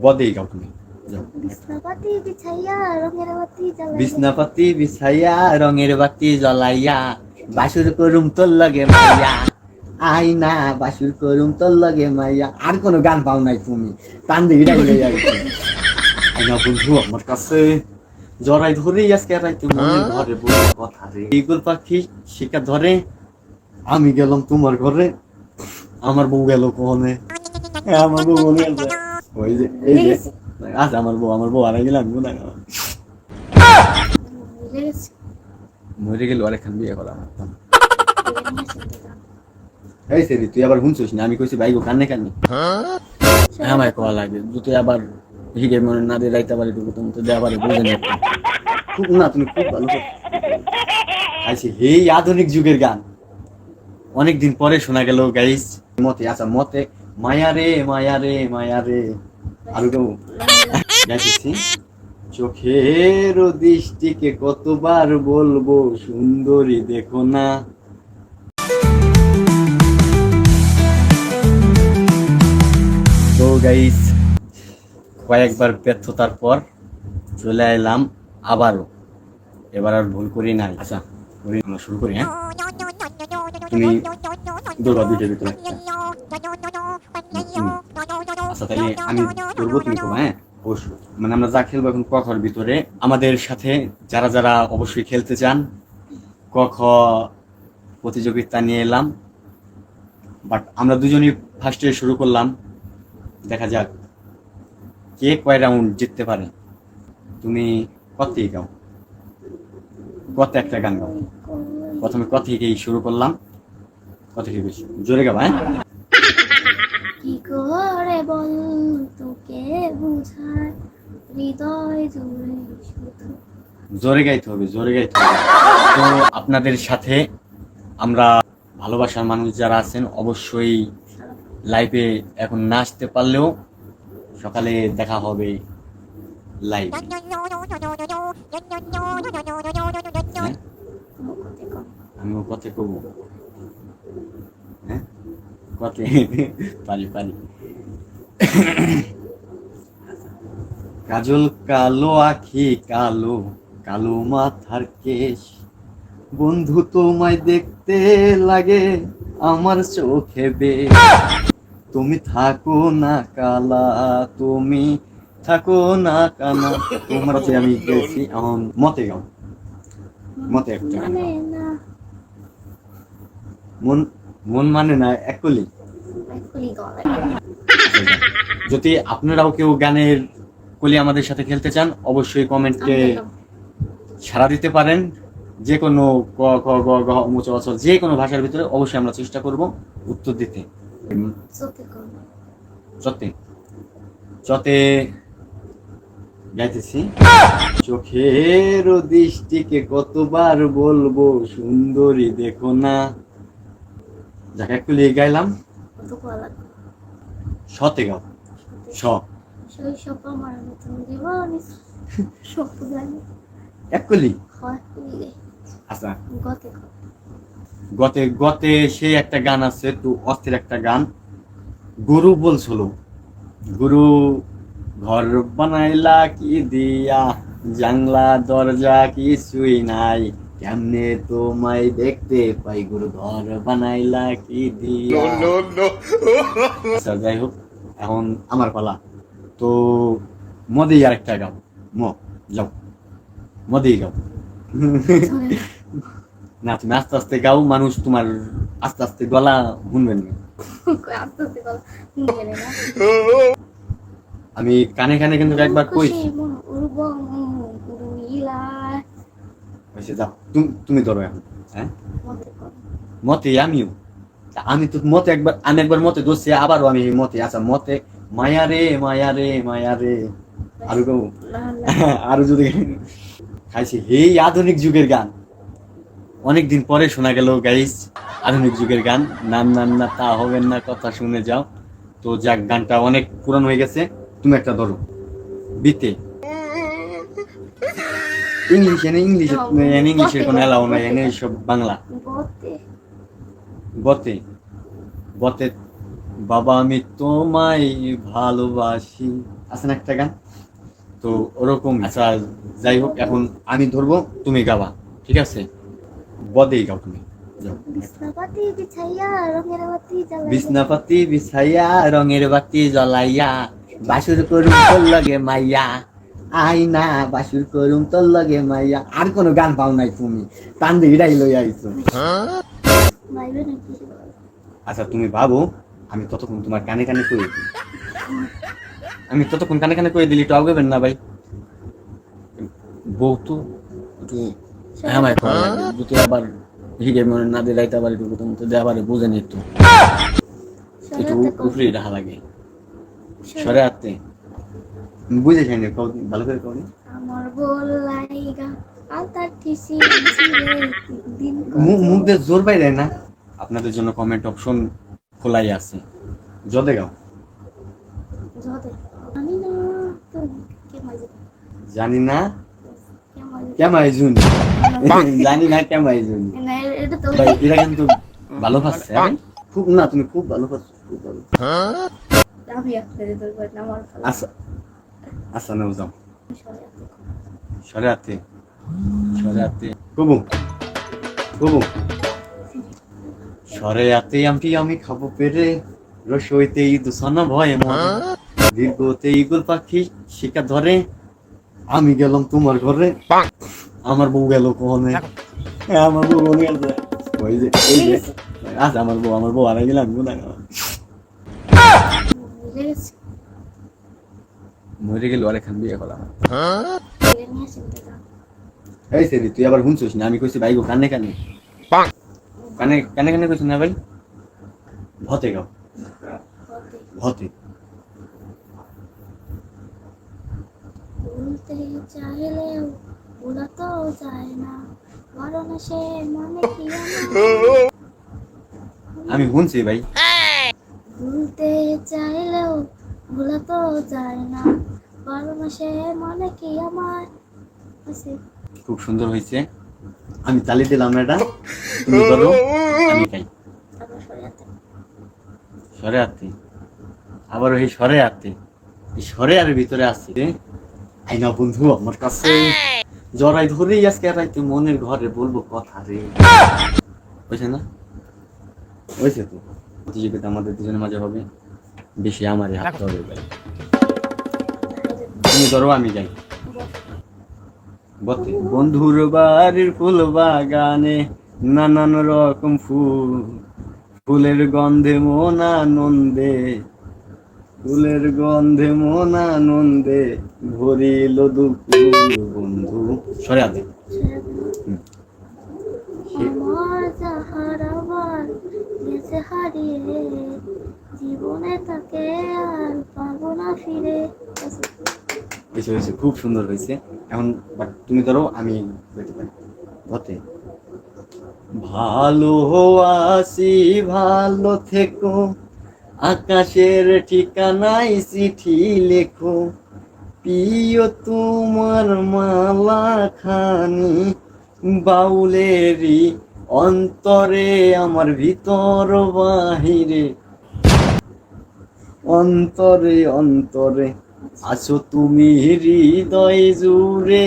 বদেই গাও তুমি, যাও। বিছনাপাতি বিছাইয়া রঙের বাতি জ্বালাইয়া বিছনাপাতি বিছাইয়া রঙের বাতি জ্বলাইয়া বাসুর করুম তোর লগে মাইয়া, আই না বাসুর করুম তোর লগে মাইয়া। আর কোনো গান পাও নাই তুমি, টান দিয়ে ডাইলে যাইছো। আই না বন্ধু আমার কাছে জড়াই ধরে আজকে রাইতে মনের ঘরে বলে কথা রে, ইগল পাখি শিকা ধরে আমি গেলাম তোমার ঘরে, আমার বউ গেল কোনে, আমার বউ মনে আছে ওই যে এই যে আজ আমার বউ হারাই গেলাম গুনা মরে গেল আরেকখান বিয়ে করা মারতাম। এই সেরি তুই আবার শুনছিস না আমি কইছি ভাই গো কান্নে কান্নে আমার কয়া লাগে তুই আবার হিগে মনে না দিয়ে রাইতে পারি তুমি তো দেওয়ারে বুঝে না খুব না তুমি খুব ভালো আইছি এই আধুনিক যুগের গান অনেকদিন পরে শোনা গেল গাইস মতে আচ্ছা মতে মায়া রে মায়া রে মায়া রে আর গাইছি চোখের দৃষ্টিকে কতবার বলবো সুন্দরী দেখো না। তো গাইস কয়েকবার ব্যর্থতার পর চলে এলাম আবারও, এবার আর ভুল করি নাই। আচ্ছা আমরা শুরু করি। হ্যাঁ তুমি দৌড়া দুইটার ভিতরে আচ্ছা তাহলে আমি করবো তুমি করবো। হ্যাঁ অবশ্যই মানে আমরা যা খেলবো এখন কখর ভিতরে আমাদের সাথে যারা যারা অবশ্যই খেলতে চান কখ প্রতিযোগিতা নিয়ে এলাম, বাট আমরা দুজনই ফার্স্টে শুরু করলাম, দেখা যাক কে কয় রাউন্ড জিততে পারে। তুমি কতই গাও, কত একটা গান গাও, প্রথমে কত থেকেই শুরু করলাম, কত থেকে বেশি জোরে গাও। হ্যাঁ কি করে বল তোকে বুঝায় হৃদয় জুড়ে শুধু জোরে গাইতে হবে, জোরে গাইতে হবে। তো আপনাদের সাথে আমরা ভালোবাসার মানুষ যারা আছেন অবশ্যই লাইভে এখন না আসতে পারলেও সকালে দেখা হবে লাইভ। আমিও কথা কব, হ্যাঁ কথা পারি পারি। কাজল কালো আখি কালো কালো মাথার কেশ, বন্ধু তোমায় দেখতে লাগে আমার চোখে বেশ, তুমি থাকো না কালা তুমি থাকো না কানা। তোমার যে আমি গেছি এখন মতে গাও, মতে একটা গান গাও। মানে না মন মন মানে না একলি। এখনই গলায় যদি আপনারাও কেউ গানের কলি আমাদের সাথে খেলতে চান অবশ্যই কমেন্টে সাড়া দিতে পারেন, যে কোনো ক খ গ ঘ ম চ ছ যে কোনো ভাষার ভিতরে অবশ্যই আমরা চেষ্টা করব উত্তর দিতে। চোখে করো চতে চতে গাইতেছি চোখের দৃষ্টিকে কতবার বলবো সুন্দরী দেখো না। যাকে একটু লিয়ে গাইলাম কত গলা সতে গাও স শৈশব আমার নতুন জীবন স্বপ্ন জানি একলি। হয় পুলিয়ে আচ্ছা গতে কর গতে গতে সে একটা গান আছে একটু অস্থির একটা গান, গুরু বলছিল গুরু ঘর বানাইলা কি দিয়া জানলা দরজা কিছুই নাই কেমনে তোমায় দেখতে পাই গুরু ঘর বানাইলা কি দিয়া। আচ্ছা যাই হোক এখন আমার পালা, তো মদি আর একটা গাও ম যাও মদি গাও। না তুমি আস্তে আস্তে গাও, মানুষ তোমার আস্তে আস্তে গলা শুনবেন না। আস্তে আস্তে গলা শুনবে না আমি কানে কানে কিন্তু একবার কই যাও তুমি ধরো এখন। হ্যাঁ মতে আমিও আমি তো মতে একবার আমি একবার মতে ধরছি আবারও আমি মতে। আচ্ছা মতে মায়া রে মায়া রে মায়া রে আরো গাও আরো যদি খাইছি এই আধুনিক যুগের গান অনেকদিন পরে শোনা গেল গাইস, আধুনিক যুগের গান নাম নাম না তা হবেন না কথা শুনে যাও। তো যাক গানটা অনেক পুরান হয়ে গেছে, তুমি একটা ধরো বিতে ইংলিশ এনে ইংলিশ ইংলিশের কোনো এলাও নাই এনে সব বাংলা। বতে বতে বাবা আমি তোমায় ভালোবাসি, আছে না একটা গান? তো ওরকম। আচ্ছা যাই হোক, এখন আমি ধরবো, তুমি গাবা, ঠিক আছে? বদেই গাও তুমি, যাও। বিছনাপাতি বিছাইয়া রঙের বাতি জ্বালাইয়া বিছনাপাতি বিছাইয়া রঙের বাতি জ্বলাইয়া বাসুর করুম তোর লগে মাইয়া, আইনা বাসুর করুম তোর লগে মাইয়া। আর কোনো গান পাও নাই তুমি, টান দিয়ে এটাই লই আইছো। বাইরে নাকি আচ্ছা তুমি ভাবো, আমি ততক্ষণ তোমার কানে কানে কয়ে দিই। আমি ততক্ষণ কানে কানে কয়ে দিলি, একটু আগাবেন না ভাই? বউ তো একটু হ্যাঁ করা লাগে, যদি আবার হিগে মনে না দিয়ে রাইতে আবার একটু প্রথম তো আবার বুঝে নিত, একটু উপরে রাখা লাগে। সরে আতে বুঝে যায়নি, ভালো করে কও নি। আমার বল লাইগা আলতার টিসি দিন মুখ দিয়ে জোর পাই দেয় না। আপনাদের জন্য কমেন্ট অপশন খোলাই আছে, জদে গাও। জদে আমি না তো কে মাঝে জানি না কে মাঝে কেমাই জুন, জানি না কেমাই জুন। না এটা তো ভাই এরা কিন্তু ভালো পাচ্ছে, খুব না, তুমি খুব ভালো পাচ্ছ, খুব ভালো। আমি আপনাদের তোর বাট না আমার ফলা আচ্ছা আচ্ছা নাও যাও। সরে আছে সরে আতে, সরে আতে কবু কবু, সরে আতে আমি খাবো পেরে, রসইতে দুসানা ভয়ে মরে, দীর্ঘতে ইগল পাখি শিকা ধরে, আমি গেলাম তোমার ঘরে, আমার বউ গেল কোনে, আমার বউ কোনে গেছে, ওই যে এই যে আজ আমার বউ হারাই গেলাম গুনা, বুঝে গেছি মরে গেল আর এখান বিয়ে করলাম। ছেলে নিয়ে চিন্তা যা এই সেরি তুই আবার শুনছিস না? আমি কইছি ভাই গো কানে কানে কানে কানে কানে কইছিস না ভাই? ভতে গাও, হতে ভতে। ভুলতে চাইলেও ভোলা তো যায় না কারণ সে মনে কি আমি শুনছি ভাই। ভুলতে চাইলেও ভোলা তো যায় না কারণ সে মনে কি আমার আছে খুব সুন্দর হয়েছে, আমি তালি দিলাম এটা, তুমি ধরো আমি খাই। তারপর সরে আছে সরে আতে, আবার ওই সরে আতে, এই সরে আর ভিতরে আসছে আইনা বন্ধু আমার কাছে, জড়াই ধরেই আজকে রাইতে মনের ঘরে বলবো কথা রে। হয়েছে না? হয়েছে তো। প্রতিযোগিতা আমাদের দুজনের মাঝে হবে, বেশি আমারই হাতে হবে ভাই। তুমি ধরো আমি যাই। বন্ধুর বাড়ির ফুল বাগানে নানান রকম ফুল, ফুলের গন্ধে মন আনন্দে, ফুলের গন্ধে মন আনন্দে ভরিল দুপুর বন্ধু। সরে আদে আমার যাহার আবার গেছে হারিয়ে জীবনে তাকে আর পাবো না ফিরে হয়েছে হয়েছে, খুব সুন্দর হয়েছে। এখন তুমি ধরো আমি বলতে পারি হতে। ভালো আছি ভালো থেকো, আকাশের ঠিকানায় চিঠি লেখো, প্রিয় তোমার মালা খানি বাউলেরই অন্তরে, আমার ভিতর বাহিরে, অন্তরে অন্তরে আছো তুমি হৃদয় জুড়ে।